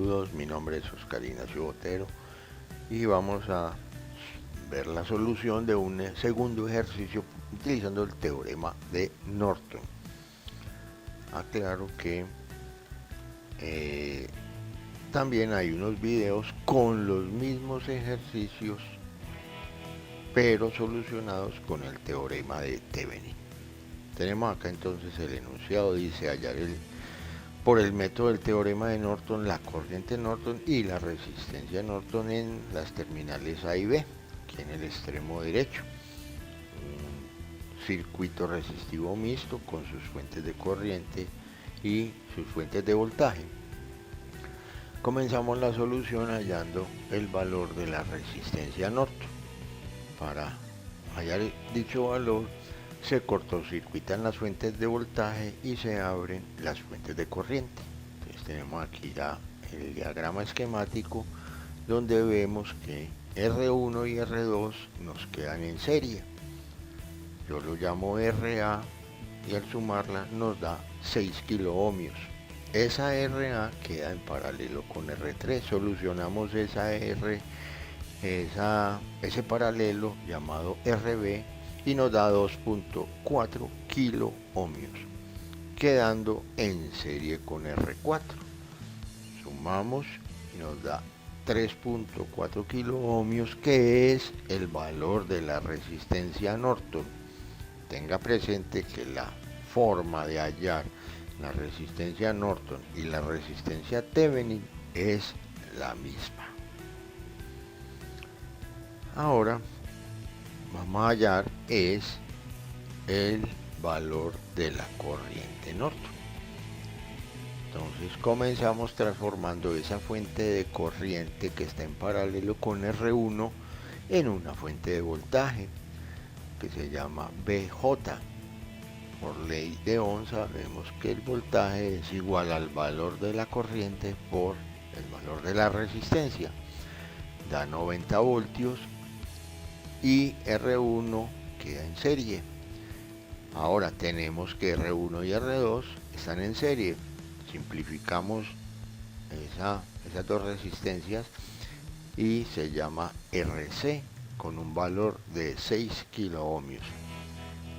Saludos, mi nombre es Oscar Ignacio Botero y vamos a ver la solución de un segundo ejercicio utilizando el teorema de Norton. Aclaro que también hay unos videos con los mismos ejercicios pero solucionados con el teorema de Thevenin. Tenemos acá entonces el enunciado, dice hallar por el método del teorema de Norton la corriente Norton y la resistencia Norton en las terminales A y B, aquí en el extremo derecho. Un circuito resistivo mixto con sus fuentes de corriente y sus fuentes de voltaje. Comenzamos la solución hallando el valor de la resistencia Norton. Para hallar dicho valor se cortocircuitan las fuentes de voltaje y se abren las fuentes de corriente. Entonces tenemos aquí ya el diagrama esquemático donde vemos que R1 y R2 nos quedan en serie. Yo lo llamo RA y al sumarla nos da 6 kiloohmios. Esa RA queda en paralelo con R3. Solucionamos ese paralelo llamado RB y nos da 2.4 kiloohmios, quedando en serie con R4. Sumamos y nos da 3.4 kiloohmios, que es el valor de la resistencia Norton. Tenga presente que la forma de hallar la resistencia Norton y la resistencia Thevenin es la misma. Ahora vamos a hallar es el valor de la corriente Norton. Entonces comenzamos transformando esa fuente de corriente que está en paralelo con R1 en una fuente de voltaje que se llama BJ. Por ley de Ohm sabemos que el voltaje es igual al valor de la corriente por el valor de la resistencia. Da 90 voltios y R1 queda en serie. Ahora tenemos que R1 y R2 están en serie. Simplificamos esas dos resistencias y se llama RC con un valor de 6 kiloohmios.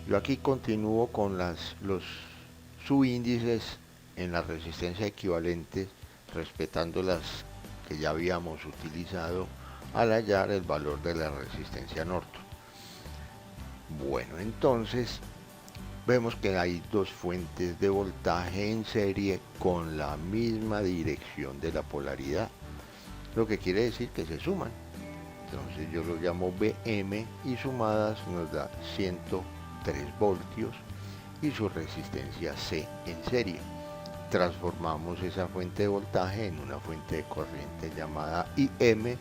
Yo aquí continúo con los subíndices en la resistencia equivalentes, respetando las que ya habíamos utilizado al hallar el valor de la resistencia Norton. Bueno, entonces vemos que hay dos fuentes de voltaje en serie con la misma dirección de la polaridad, lo que quiere decir que se suman. Entonces yo lo llamo BM y sumadas nos da 103 voltios y su resistencia C en serie. Transformamos esa fuente de voltaje en una fuente de corriente llamada IM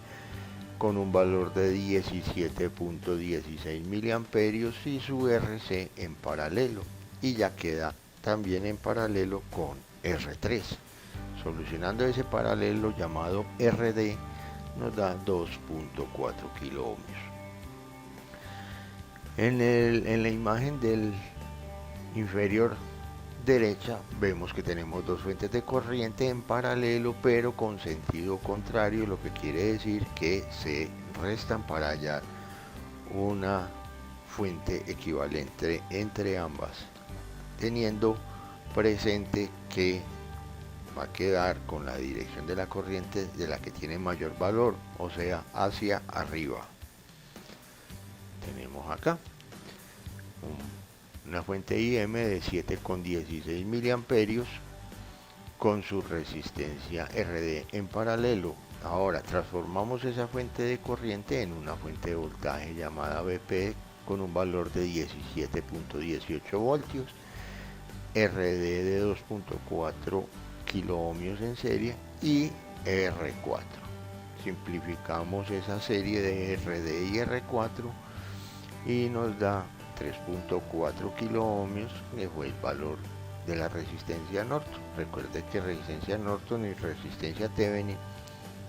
con un valor de 17.16 miliamperios y su RC en paralelo, y ya queda también en paralelo con R3. Solucionando ese paralelo llamado RD nos da 2.4 kiloohmios. En la imagen del inferior derecha vemos que tenemos dos fuentes de corriente en paralelo pero con sentido contrario, lo que quiere decir que se restan para hallar una fuente equivalente entre ambas, teniendo presente que va a quedar con la dirección de la corriente de la que tiene mayor valor, o sea, hacia arriba. Tenemos acá una fuente IM de 7,16 miliamperios con su resistencia RD en paralelo. Ahora transformamos esa fuente de corriente en una fuente de voltaje llamada BP con un valor de 17.18 voltios, RD de 2.4 kiloohmios en serie y R4. Simplificamos esa serie de RD y R4 y nos da 3.4 kiloohmios, que fue el valor de la resistencia Norton. Recuerde que resistencia Norton y resistencia Thevenin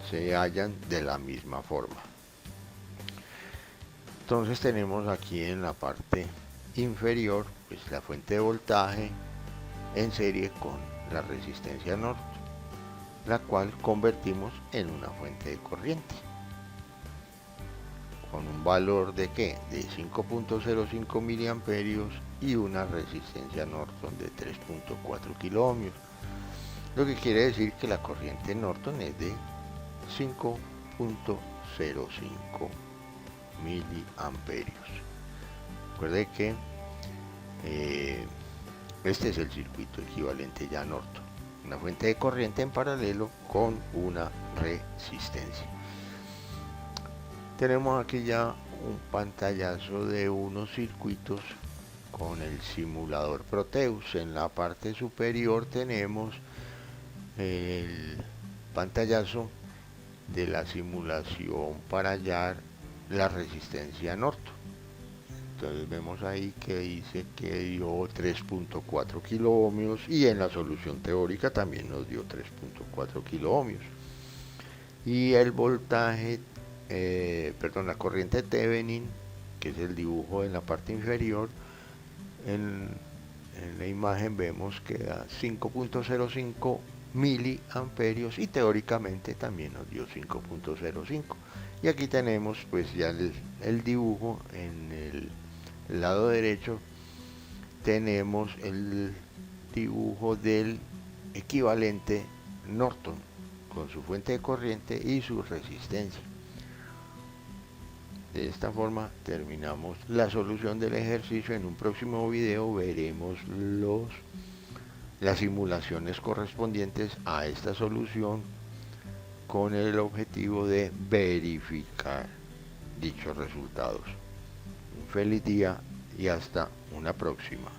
se hallan de la misma forma. Entonces tenemos aquí en la parte inferior pues la fuente de voltaje en serie con la resistencia Norton. la cual convertimos en una fuente de corriente con un valor de ¿qué? De 5.05 miliamperios y una resistencia Norton de 3.4 kiloohmios, lo que quiere decir que la corriente Norton es de 5.05 miliamperios. Recuerde que este es el circuito equivalente ya a Norton, una fuente de corriente en paralelo con una resistencia. Tenemos aquí ya un pantallazo de unos circuitos con el simulador Proteus. En la parte superior tenemos el pantallazo de la simulación para hallar la resistencia Norton. Entonces vemos ahí que dice que dio 3.4 kiloohmios y en la solución teórica también nos dio 3.4 kiloohmios. Y el voltaje, la corriente Thevenin, que es el dibujo en la parte inferior, en la imagen vemos que da 5.05 miliamperios y teóricamente también nos dio 5.05. Y aquí tenemos pues ya el dibujo en el lado derecho, tenemos el dibujo del equivalente Norton con su fuente de corriente y su resistencia. De esta forma terminamos la solución del ejercicio. En un próximo video veremos las simulaciones correspondientes a esta solución con el objetivo de verificar dichos resultados. Un feliz día y hasta una próxima.